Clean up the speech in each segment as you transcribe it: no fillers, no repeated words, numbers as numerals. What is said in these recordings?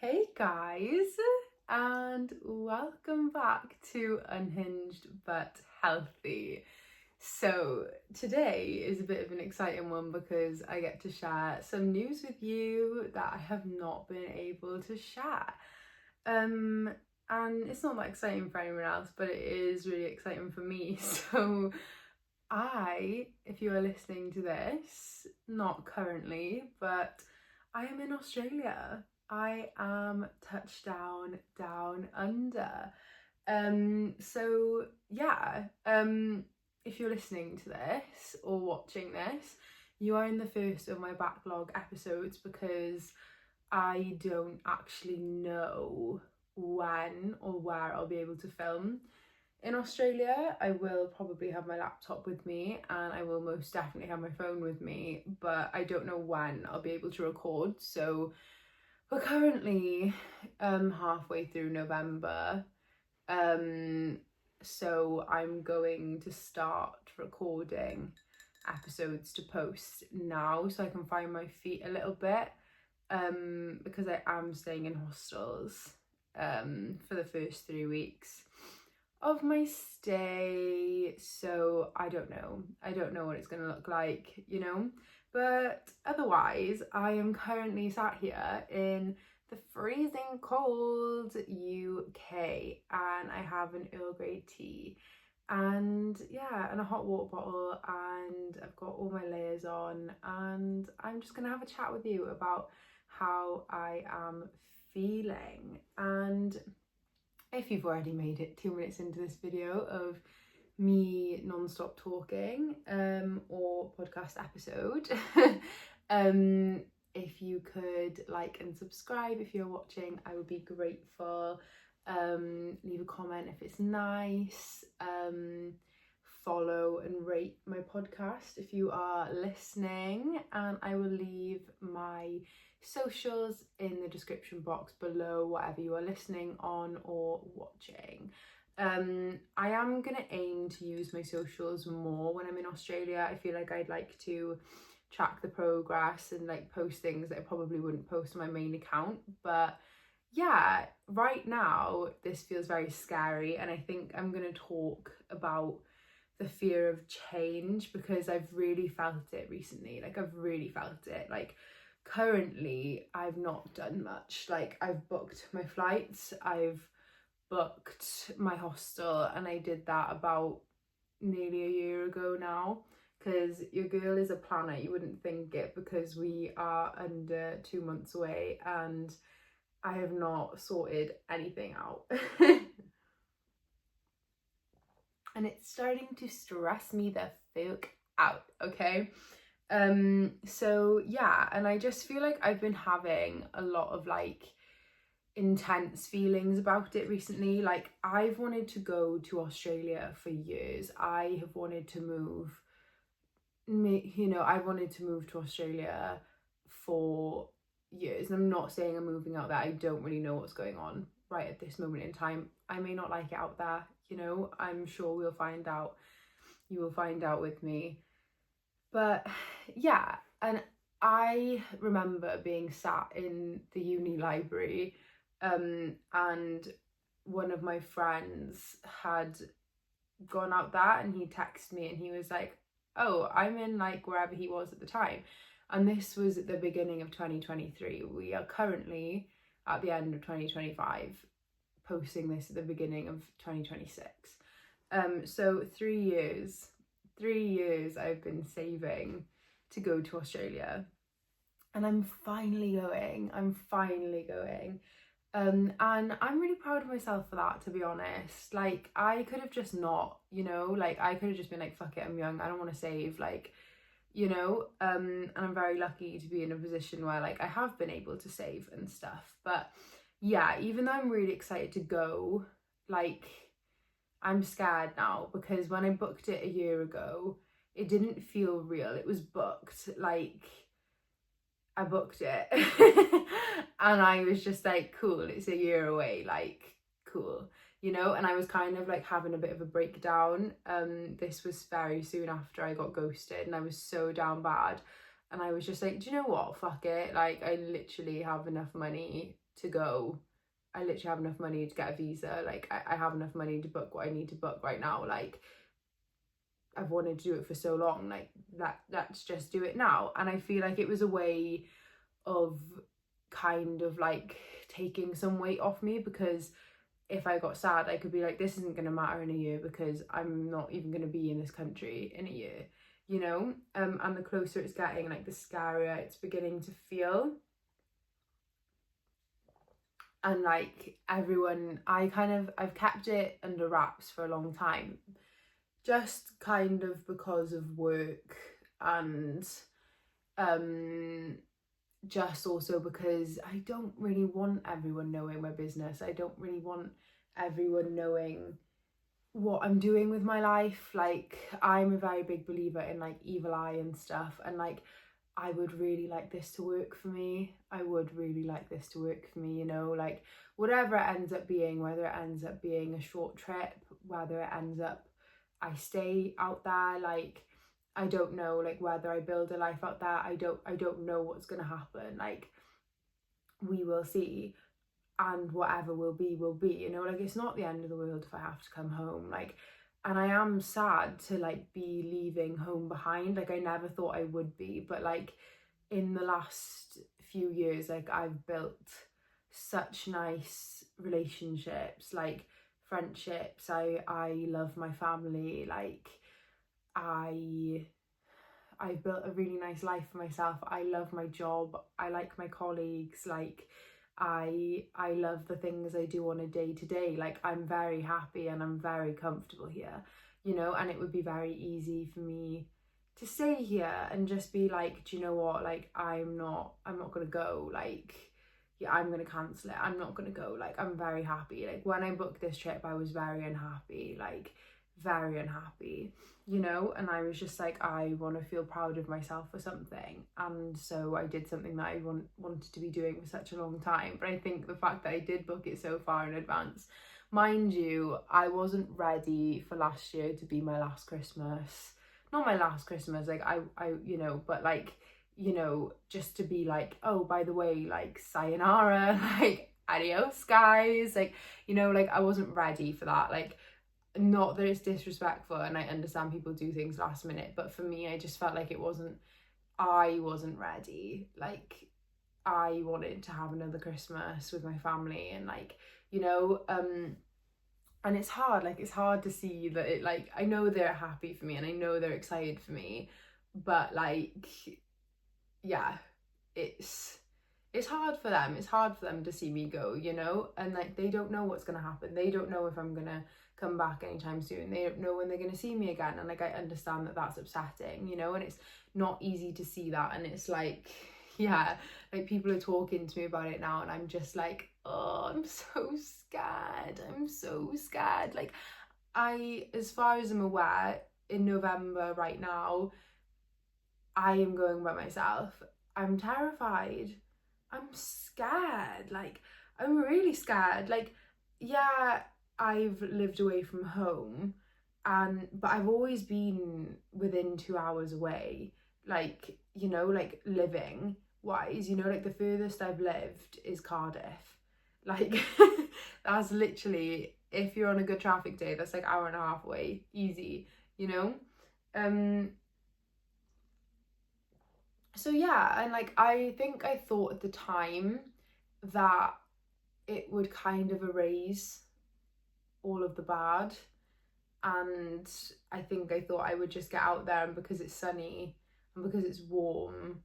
Hey guys, and welcome back to Unhinged but Healthy. So today is a bit of an exciting one because I get to share some news with you that I have not been able to share. And it's not that exciting for anyone else, but it is really exciting for me. So if you are listening to this, not currently, but I am in Australia. I am touchdown down under. If you're listening to this or watching this, you are in the first of my backlog episodes because I don't actually know when or where I'll be able to film. In Australia, I will probably have my laptop with me and I will most definitely have my phone with me, but I don't know when I'll be able to record. So we're currently halfway through November. So I'm going to start recording episodes to post now so I can find my feet a little bit, because I am staying in hostels for the first 3 weeks of my stay, so I don't know what it's gonna look like, but otherwise I am currently sat here in the freezing cold UK and I have an Earl Grey tea and a hot water bottle, and I've got all my layers on, and I'm just gonna have a chat with you about how I am feeling. And if you've already made it 2 minutes into this video of me non-stop talking or podcast episode, if you could like and subscribe if you're watching, I would be grateful. Leave a comment if it's nice. Follow and rate my podcast if you are listening, and I will leave my socials in the description box below, whatever you are listening on or watching. I am gonna aim to use my socials more when I'm in Australia. I feel like I'd like to track the progress and like post things that I probably wouldn't post on my main account, but yeah, right now this feels very scary, and I think I'm gonna talk about the fear of change because I've really felt it recently. I've really felt it. Currently I've not done much. I've booked my flights, I've booked my hostel, and I did that about nearly a year ago now, because your girl is a planner. You wouldn't think it because we are under 2 months away and I have not sorted anything out. And it's starting to stress me the fuck out, okay? So yeah, and I just feel like I've been having a lot of intense feelings about it recently. I've wanted to go to Australia for years. I have wanted to move, I've wanted to move to Australia for years, and I'm not saying I'm moving out there. I don't really know what's going on right at this moment in time. I may not like it out there, I'm sure we'll find out. You will find out with me. But yeah, and I remember being sat in the uni library, and one of my friends had gone out there, and he texted me and he was like, oh, I'm in wherever he was at the time. And this was at the beginning of 2023. We are currently at the end of 2025, posting this at the beginning of 2026. So 3 years I've been saving to go to Australia, and I'm finally going. And I'm really proud of myself for that, to be honest. I could have just not, I could have just been fuck it, I'm young, I don't want to save, and I'm very lucky to be in a position where I have been able to save and stuff. But yeah, even though I'm really excited to go, I'm scared now, because when I booked it a year ago, it didn't feel real. It was booked, I booked it and I was just cool, it's a year away, cool, and I was kind of having a bit of a breakdown. This was very soon after I got ghosted, and I was so down bad, and I was just do you know what, fuck it, I literally have enough money to go. I literally have enough money to get a visa. Like, I have enough money to book what I need to book right now. Like, I've wanted to do it for so long. Like, let's just do it now. And I feel like it was a way of kind of like taking some weight off me, because if I got sad, I could be like, this isn't going to matter in a year because I'm not even going to be in this country in a year, you know? And the closer it's getting, like, the scarier it's beginning to feel. And like everyone, I've kept it under wraps for a long time, just kind of because of work, and just also because I don't really want everyone knowing my business. I don't really want everyone knowing what I'm doing with my life. Like, I'm a very big believer in like evil eye and stuff, and like I would really like this to work for me. I would really like this to work for me, you know, like whatever it ends up being, whether it ends up being a short trip, whether it ends up I stay out there, like I don't know, like whether I build a life out there, I don't know what's gonna happen. Like, we will see, and whatever will be, you know, like it's not the end of the world if I have to come home. Like, and I am sad to like be leaving home behind. Like, I never thought I would be, but like in the last few years, like I've built such nice relationships, like friendships. I love my family. Like, I've built a really nice life for myself. I love my job. I like my colleagues. Like, I love the things I do on a day to day. Like, I'm very happy and I'm very comfortable here, you know, and it would be very easy for me to stay here and just be like, do you know what? Like, I'm not gonna go. Like, yeah, I'm gonna cancel it. I'm not gonna go. Like, I'm very happy. Like, when I booked this trip, I was very unhappy. Like, very unhappy, you know, and I was just like, I want to feel proud of myself for something, and so I did something that I wanted to be doing for such a long time. But I think the fact that I did book it so far in advance, mind you, I wasn't ready for last year to be my last Christmas. Not my last Christmas, like I you know, but like, you know, just to be like, oh, by the way, like sayonara, like adios guys, like, you know, like I wasn't ready for that. Like, not that it's disrespectful, and I understand people do things last minute, but for me, I just felt like I wasn't ready. Like, I wanted to have another Christmas with my family, and like, you know, and it's hard, like it's hard to see that it, like, I know they're happy for me and I know they're excited for me, but like, yeah, it's hard for them. It's hard for them to see me go, you know, and like they don't know what's gonna happen. They don't know if I'm gonna come back anytime soon. They don't know when they're gonna see me again, and like I understand that that's upsetting, you know, and it's not easy to see that. And it's like, yeah, like people are talking to me about it now, and I'm just like, oh, I'm so scared. I'm so scared. Like, as far as I'm aware, in November right now, I am going by myself. I'm terrified. I'm scared. Like, I'm really scared. Like, yeah, I've lived away from home, but I've always been within 2 hours away. Like, you know, like living wise, you know, like the furthest I've lived is Cardiff. Like, that's literally, if you're on a good traffic day, that's like hour and a half away, easy, you know? So yeah, and like I think I thought at the time that it would kind of erase all of the bad, and I think I thought I would just get out there, and because it's sunny and because it's warm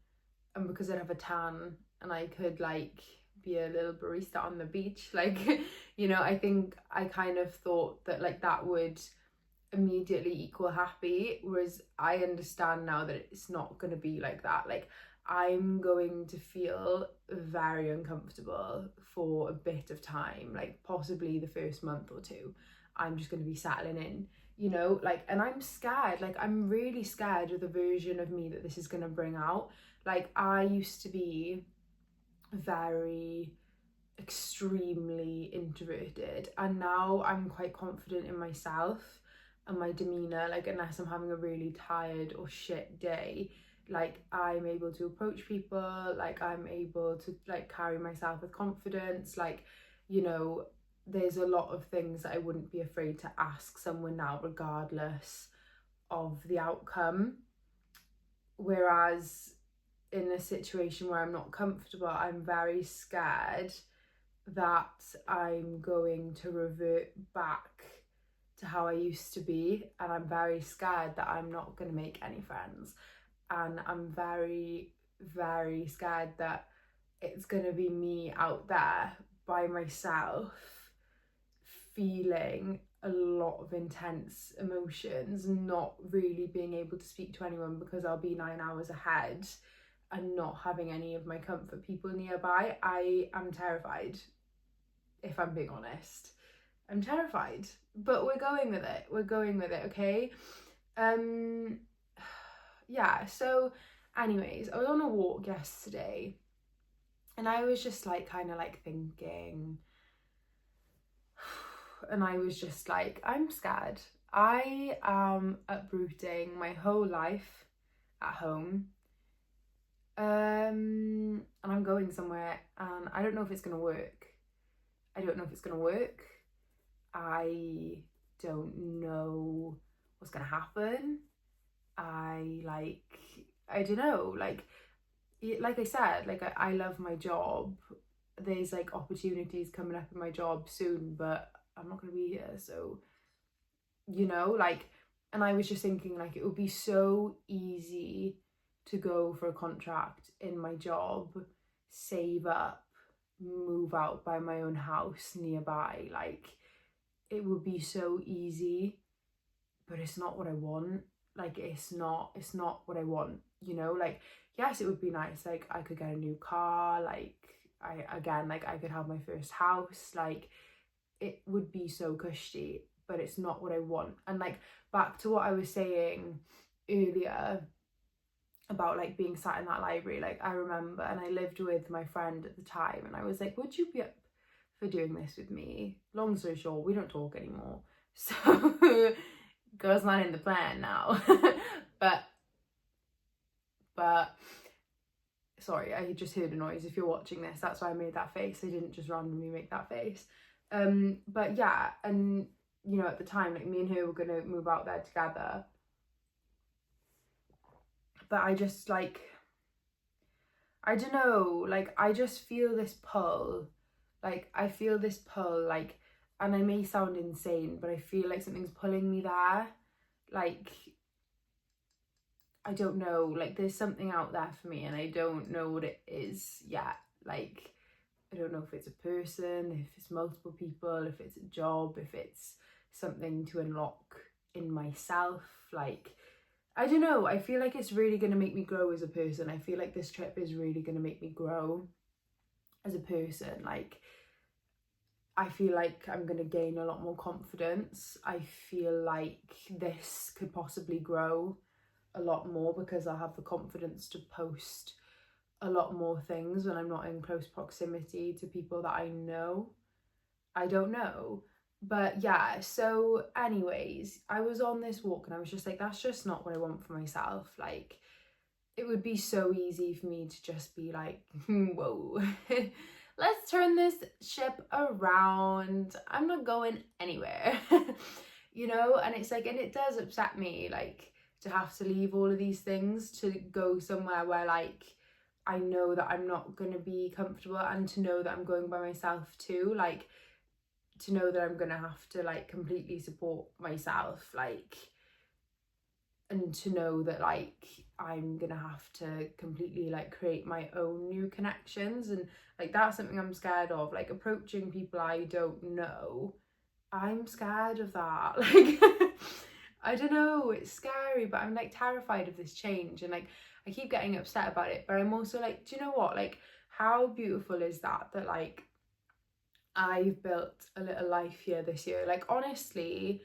and because I'd have a tan and I could like be a little barista on the beach, like, you know, I think I kind of thought that like that would immediately equal happy, whereas I understand now that it's not going to be like that. Like, I'm going to feel very uncomfortable for a bit of time, like possibly the first month or two. I'm just going to be settling in, you know, like, and I'm scared. Like, I'm really scared of the version of me that this is going to bring out. Like, I used to be very extremely introverted, and now I'm quite confident in myself and my demeanor. Like, unless I'm having a really tired or shit day, like I'm able to approach people, like I'm able to like carry myself with confidence, like, you know, there's a lot of things that I wouldn't be afraid to ask someone now regardless of the outcome. Whereas in a situation where I'm not comfortable, I'm very scared that I'm going to revert back to how I used to be, and I'm very scared that I'm not going to make any friends, and I'm very, very scared that it's going to be me out there by myself feeling a lot of intense emotions, not really being able to speak to anyone because I'll be 9 hours ahead and not having any of my comfort people nearby. I am terrified, if I'm being honest. I'm terrified, but we're going with it, okay? Yeah, so anyways, I was on a walk yesterday and I was just like kind of like thinking, and I was just like, I'm scared. I am uprooting my whole life at home, and I'm going somewhere, and I don't know if it's gonna work. I don't know don't know what's gonna happen. I don't know, like I said, like I love my job. There's like opportunities coming up in my job soon, but I'm not gonna be here, so, you know, like, and I was just thinking, like, it would be so easy to go for a contract in my job, save up, move out, buy my own house nearby. Like, it would be so easy, but it's not what I want. Like, it's not what I want, you know? Like, yes, it would be nice, like I could get a new car, like I could have my first house, like it would be so cushy, but it's not what I want. And like, back to what I was saying earlier about like being sat in that library, like I remember, and I lived with my friend at the time, and I was like, would you be up for doing this with me? Long story short, we don't talk anymore, so girl's not in the plan now. but sorry, I just heard a noise. If you're watching this, that's why I made that face. I didn't just randomly make that face. But yeah, and you know, at the time, like me and her were gonna move out there together, but I just like, I don't know, like I just feel this pull, like I feel this pull, like, and I may sound insane, but I feel like something's pulling me there. Like, I don't know, like there's something out there for me and I don't know what it is yet. Like, I don't know if it's a person, if it's multiple people, if it's a job, if it's something to unlock in myself. Like, I don't know, I feel like it's really going to make me grow as a person. I feel like this trip is really going to make me grow as a person. Like, I feel like I'm going to gain a lot more confidence. I feel like this could possibly grow a lot more because I'll have the confidence to post a lot more things when I'm not in close proximity to people that I know. I don't know. But yeah, so anyways, I was on this walk and I was just like, that's just not what I want for myself. Like, it would be so easy for me to just be like, whoa, let's turn this ship around. I'm not going anywhere. You know, and it's like, and it does upset me, like, to have to leave all of these things to go somewhere where like I know that I'm not going to be comfortable, and to know that I'm going by myself too, like to know that I'm going to have to like completely support myself, like, and to know that like I'm going to have to completely like create my own new connections, and like that's something I'm scared of, like approaching people I don't know. I'm scared of that. Like I don't know, it's scary, but I'm like terrified of this change, and like I keep getting upset about it, but I'm also like, do you know what, like how beautiful is that like I've built a little life here this year. Like honestly,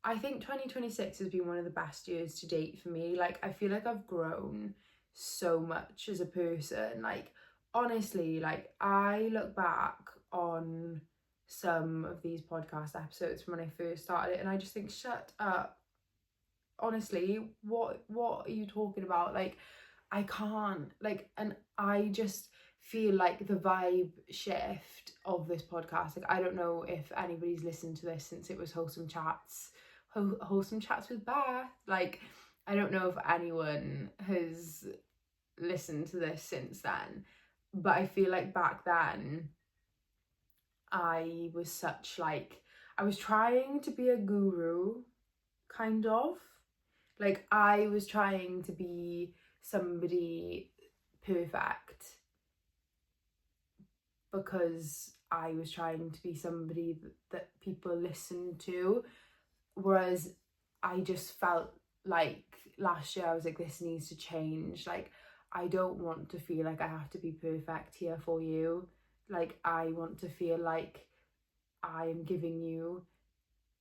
I think 2026 has been one of the best years to date for me. Like I feel like I've grown so much as a person. Like honestly, like I look back on some of these podcast episodes from when I first started it and I just think, shut up. Honestly, what are you talking about? Like I can't, like, and I just feel like the vibe shift of this podcast, like, I don't know if anybody's listened to this since it was Wholesome Chats with Beth, like, I don't know if anyone has listened to this since then, but I feel like back then I was such like, I was trying to be a guru, kind of, like I was trying to be somebody perfect because I was trying to be somebody that people listen to, whereas I just felt like last year I was like, this needs to change, like I don't want to feel like I have to be perfect here for you, like I want to feel like I am giving you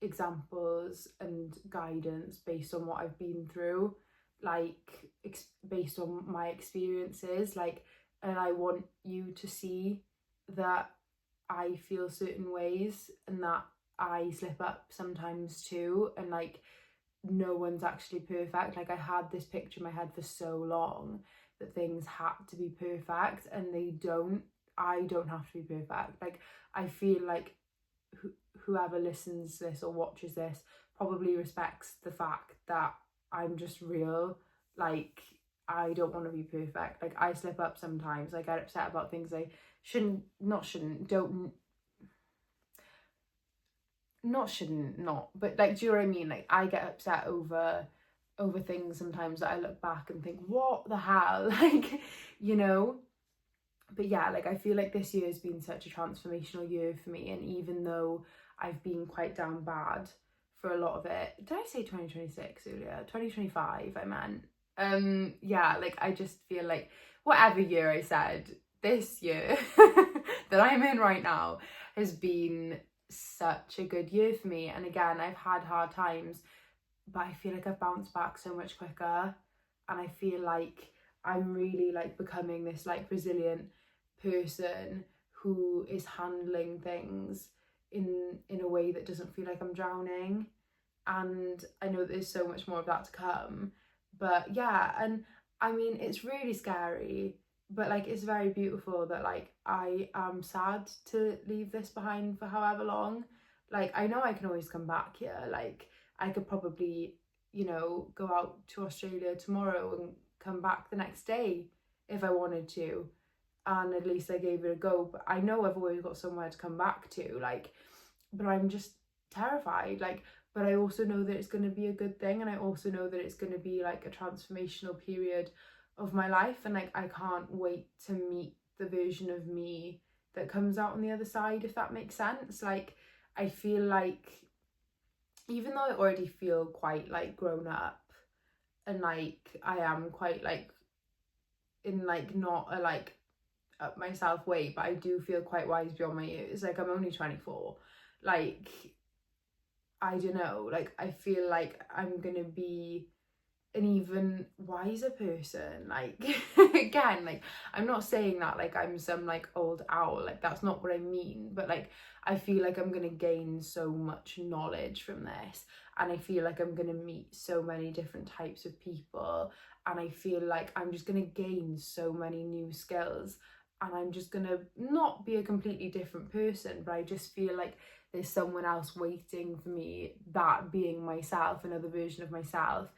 examples and guidance based on what I've been through, like based on my experiences, like, and I want you to see that I feel certain ways and that I slip up sometimes too, and like no one's actually perfect. Like I had this picture in my head for so long that things had to be perfect, and they don't. I don't have to be perfect. Like I feel like whoever listens to this or watches this probably respects the fact that I'm just real. Like I don't want to be perfect. Like I slip up sometimes. I get upset about things I but like, do you know what I mean? Like I get upset over things sometimes that I look back and think, what the hell? Like, you know. But yeah, like I feel like this year has been such a transformational year for me, and even though I've been quite down bad for a lot of it, did I say 2026 earlier? 2025 I meant. Yeah, like I just feel like whatever year I said, this year that I'm in right now has been such a good year for me. And again, I've had hard times, but I feel like I've bounced back so much quicker, and I feel like I'm really like becoming this like resilient person who is handling things in a way that doesn't feel like I'm drowning. And I know there's so much more of that to come, but yeah. And I mean, it's really scary, but like it's very beautiful that like I am sad to leave this behind for however long. Like I know I can always come back here, like I could probably, you know, go out to Australia tomorrow and come back the next day if I wanted to, and at least I gave it a go. But I know I've always got somewhere to come back to, like, but I'm just terrified, like, but I also know that it's going to be a good thing, and I also know that it's going to be like a transformational period of my life, and like I can't wait to meet the version of me that comes out on the other side, if that makes sense. Like I feel like even though I already feel quite like grown up, and like I am quite like in like not a like up myself way, but I do feel quite wise beyond my years. Like I'm only 24. Like I don't know, like I feel like I'm gonna be an even wiser person, like again, like I'm not saying that like I'm some like old owl, like that's not what I mean, but like I feel like I'm gonna gain so much knowledge from this, and I feel like I'm gonna meet so many different types of people, and I feel like I'm just gonna gain so many new skills, and I'm just gonna not be a completely different person, but I just feel like there's someone else waiting for me, that being myself, another version of myself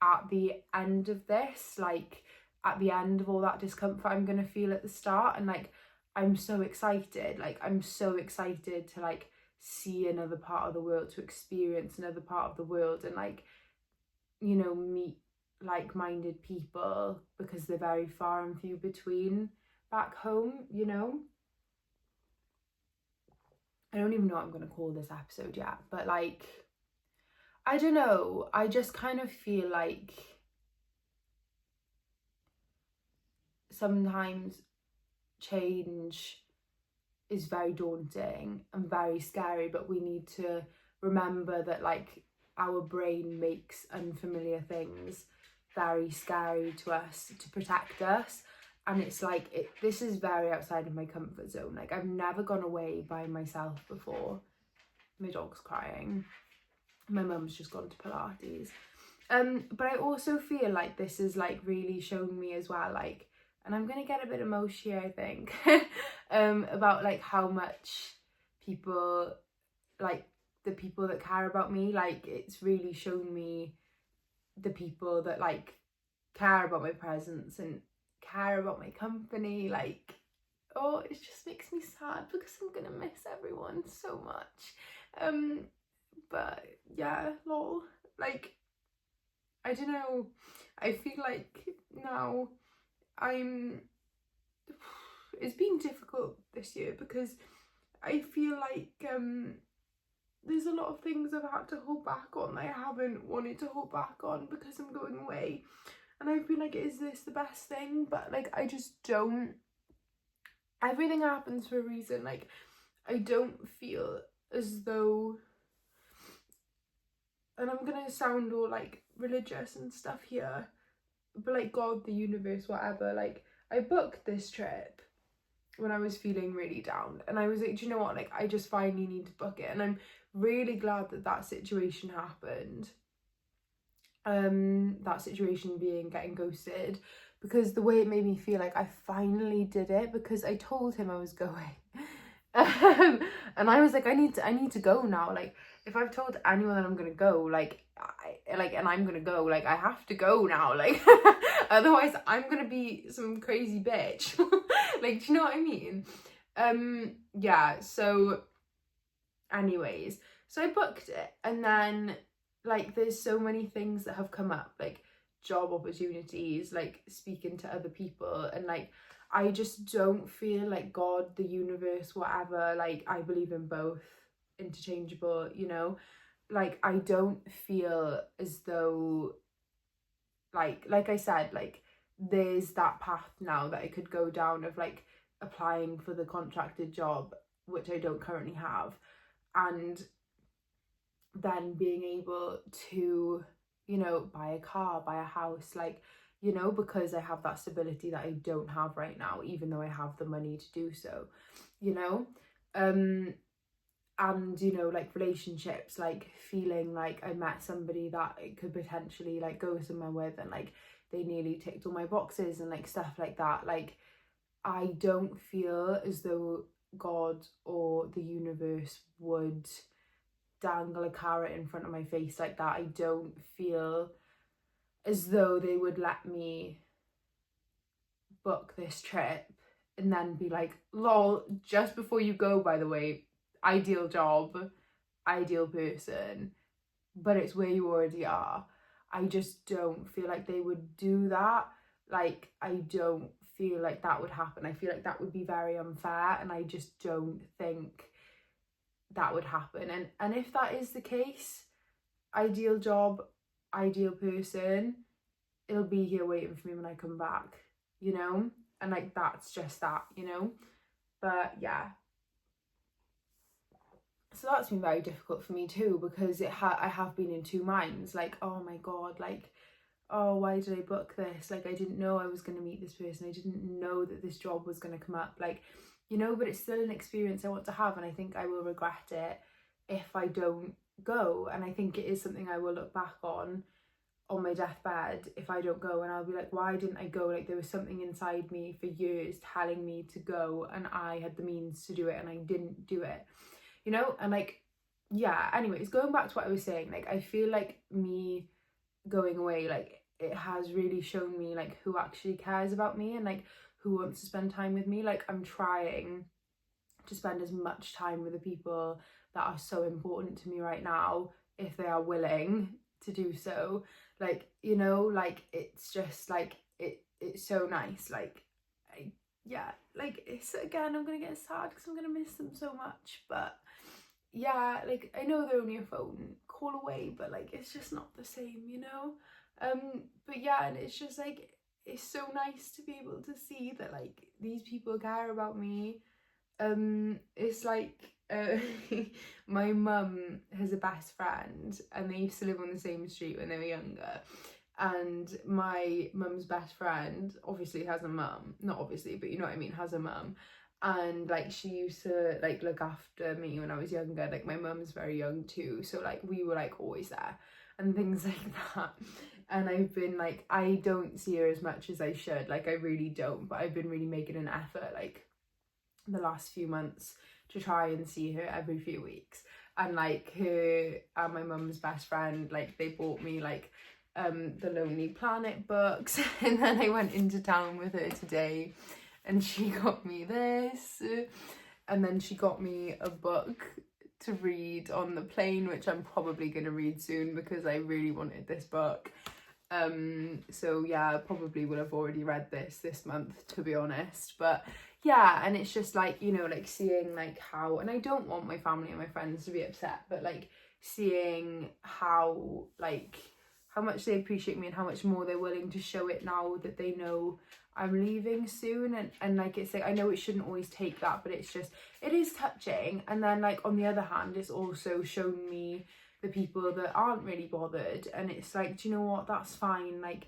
at the end of this, like at the end of all that discomfort I'm gonna feel at the start. And like I'm so excited, like I'm so excited to like see another part of the world, to experience another part of the world, and like, you know, meet like-minded people, because they're very far and few between back home, you know. I don't even know what I'm gonna call this episode yet, but like I don't know, I just kind of feel like sometimes change is very daunting and very scary, but we need to remember that like our brain makes unfamiliar things very scary to us to protect us. And it's like this is very outside of my comfort zone. Like I've never gone away by myself before. My dog's crying. My mum's just gone to Pilates. But I also feel like this has like really shown me as well, like, and I'm gonna get a bit emotional here, I think, about like how much people, like the people that care about me, like it's really shown me the people that like care about my presence and care about my company. Like, oh, it just makes me sad because I'm gonna miss everyone so much. But yeah, lol, like, I don't know, I feel like now it's been difficult this year because I feel like there's a lot of things I've had to hold back on that I haven't wanted to hold back on because I'm going away, and I feel like, is this the best thing? But like, I just don't, everything happens for a reason. Like, I don't feel as though, and I'm gonna sound all like religious and stuff here, but like God, the universe, whatever, like I booked this trip when I was feeling really down, and I was like, do you know what, like I just finally need to book it, and I'm really glad that that situation happened. That situation being getting ghosted, because the way it made me feel like I finally did it, because I told him I was going. And I was like, I need to go now. Like, if I've told anyone that I'm gonna go, like and I'm gonna go, like I have to go now, like otherwise I'm gonna be some crazy bitch. Like, do you know what I mean? Yeah, so anyways, so I booked it, and then like there's so many things that have come up, like job opportunities, like speaking to other people, and like I just don't feel like God, the universe, whatever, like I believe in both, interchangeable, you know, like I don't feel as though like I said, like there's that path now that I could go down of like applying for the contracted job, which I don't currently have, and then being able to, you know, buy a car, buy a house, like, you know, because I have that stability that I don't have right now, even though I have the money to do so, you know. And you know, like relationships, like feeling like I met somebody that it could potentially like go somewhere with, and like they nearly ticked all my boxes and like stuff like that. Like, I don't feel as though God or the universe would dangle a carrot in front of my face like that. I don't feel as though they would let me book this trip and then be like, lol, just before you go, by the way, ideal job, ideal person, but it's where you already are. I just don't feel like they would do that. Like, I don't feel like that would happen. I feel like that would be very unfair, and I just don't think that would happen. And if that is the case, ideal job, ideal person, it'll be here waiting for me when I come back, you know? And like, that's just that, you know? But yeah, so that's been very difficult for me too, because I have been in two minds, like, oh my God, like, oh, why did I book this? Like, I didn't know I was going to meet this person. I didn't know that this job was going to come up, like, you know, but it's still an experience I want to have, and I think I will regret it if I don't go. And I think it is something I will look back on my deathbed if I don't go, and I'll be like, why didn't I go? Like, there was something inside me for years telling me to go, and I had the means to do it, and I didn't do it, you know? And like, yeah, anyways, going back to what I was saying, like, I feel like me going away, like, it has really shown me like who actually cares about me and like who wants to spend time with me. Like, I'm trying to spend as much time with the people that are so important to me right now, if they are willing to do so. Like, you know, like, it's just like it's so nice. Like, yeah, like, it's, again, I'm gonna get sad because I'm gonna miss them so much, but yeah, like, I know they're only a phone call away, but like, it's just not the same, you know? But yeah, and it's just like, it's so nice to be able to see that like these people care about me. It's like, my mum has a best friend, and they used to live on the same street when they were younger, and my mum's best friend obviously has a mum, not obviously, but you know what I mean, has a mum, and like she used to like look after me when I was younger. Like, my mum's very young too, so like we were like always there, and things like that. And I've been like, I don't see her as much as I should, like I really don't, but I've been really making an effort like the last few months to try and see her every few weeks. And like her and my mum's best friend, like they bought me like the Lonely Planet books, and then I went into town with her today and she got me this, and then she got me a book to read on the plane, which I'm probably going to read soon because I really wanted this book. So yeah, I probably would have already read this month, to be honest. But yeah, and it's just like, you know, like seeing like how, and I don't want my family and my friends to be upset, but like seeing how like how much they appreciate me and how much more they're willing to show it now that they know I'm leaving soon. And like it's like, I know it shouldn't always take that, but it's just, it is touching. And then like on the other hand, it's also shown me the people that aren't really bothered, and it's like, do you know what, that's fine, like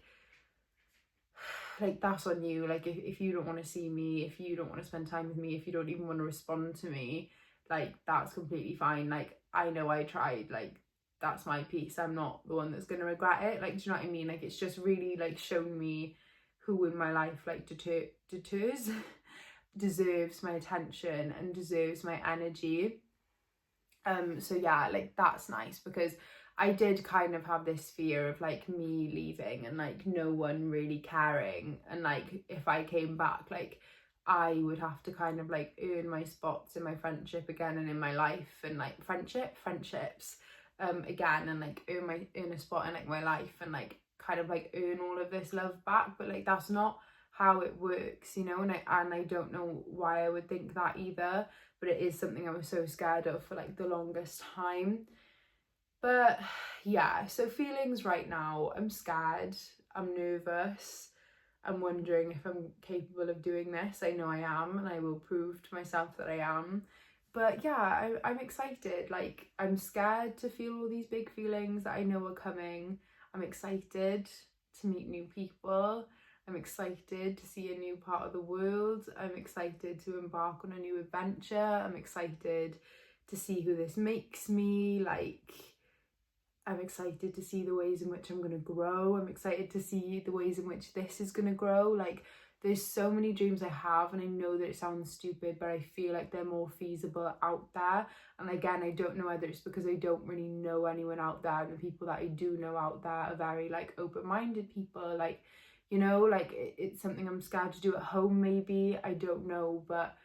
that's on you. Like if you don't want to see me, if you don't want to spend time with me, if you don't even want to respond to me, like that's completely fine. Like I know I tried, like that's my piece, I'm not the one that's gonna regret it. Like, do you know what I mean? Like it's just really like shown me who in my life like deters deserves my attention and deserves my energy. So yeah, like that's nice, because I did kind of have this fear of like me leaving and like no one really caring, and like if I came back, like I would have to kind of like earn my spots in my friendship again and in my life, and like friendships again, and like earn a spot in like my life, and like kind of like earn all of this love back. But like that's not how it works, you know, and I don't know why I would think that either, but it is something I was so scared of for like the longest time. But yeah, so feelings right now, I'm scared, I'm nervous, I'm wondering if I'm capable of doing this. I know I am, and I will prove to myself that I am. But yeah, I'm excited. Like I'm scared to feel all these big feelings that I know are coming. I'm excited to meet new people. I'm excited to see a new part of the world. I'm excited to embark on a new adventure. I'm excited to see who this makes me. Like, I'm excited to see the ways in which I'm going to grow. I'm excited to see the ways in which this is going to grow. Like, there's so many dreams I have, and I know that it sounds stupid, but I feel like they're more feasible out there. And again, I don't know whether it's because I don't really know anyone out there, and the people that I do know out there are very like open-minded people. Like, you know, like it's something I'm scared to do at home, maybe, I don't know. But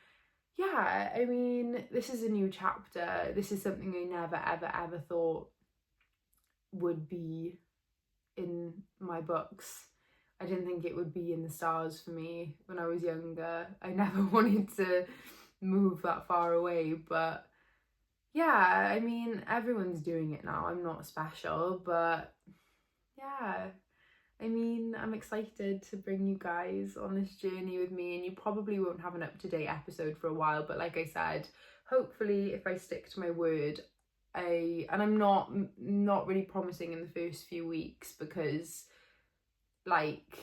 yeah, I mean, this is a new chapter. This is something I never ever thought would be in my books. I didn't think it would be in the stars for me when I was younger. I never wanted to move that far away, but yeah, I mean, everyone's doing it now. I'm not special, but yeah, I mean, I'm excited to bring you guys on this journey with me, and you probably won't have an up-to-date episode for a while, but like I said, hopefully if I stick to my word, I'm not really promising in the first few weeks, because like,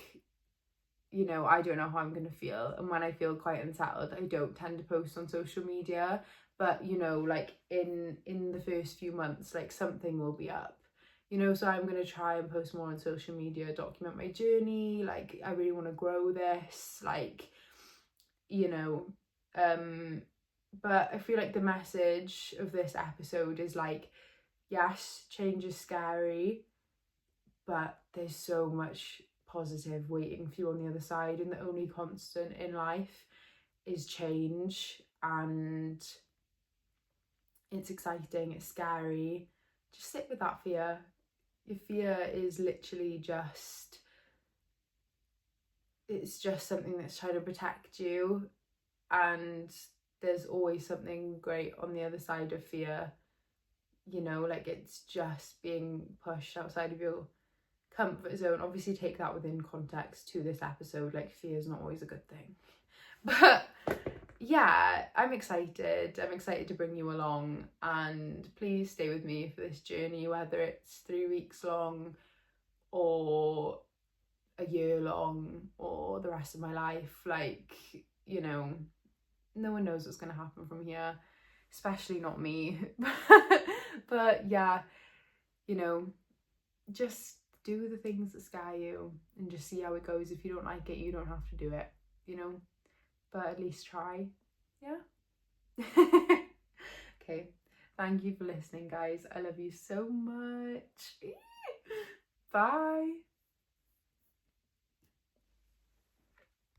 you know, I don't know how I'm going to feel, and when I feel quite unsettled, I don't tend to post on social media. But you know, like in the first few months, like something will be up, you know, so I'm going to try and post more on social media, document my journey. Like I really want to grow this, like, you know, but I feel like the message of this episode is like, yes, change is scary, but there's so much positive waiting for you on the other side, and the only constant in life is change. And it's exciting, it's scary. Just sit with that fear. Your fear is literally just, it's just something that's trying to protect you, and there's always something great on the other side of fear, you know, like it's just being pushed outside of your comfort zone. Obviously take that within context to this episode, like fear is not always a good thing. But yeah, I'm excited to bring you along, and please stay with me for this journey, whether it's 3 weeks long or a year long or the rest of my life. Like, you know, no one knows what's going to happen from here, especially not me. But yeah, you know, just do the things that scare you and just see how it goes. If you don't like it, you don't have to do it, you know, but at least try. Yeah. Okay, thank you for listening, guys. I love you so much. Bye.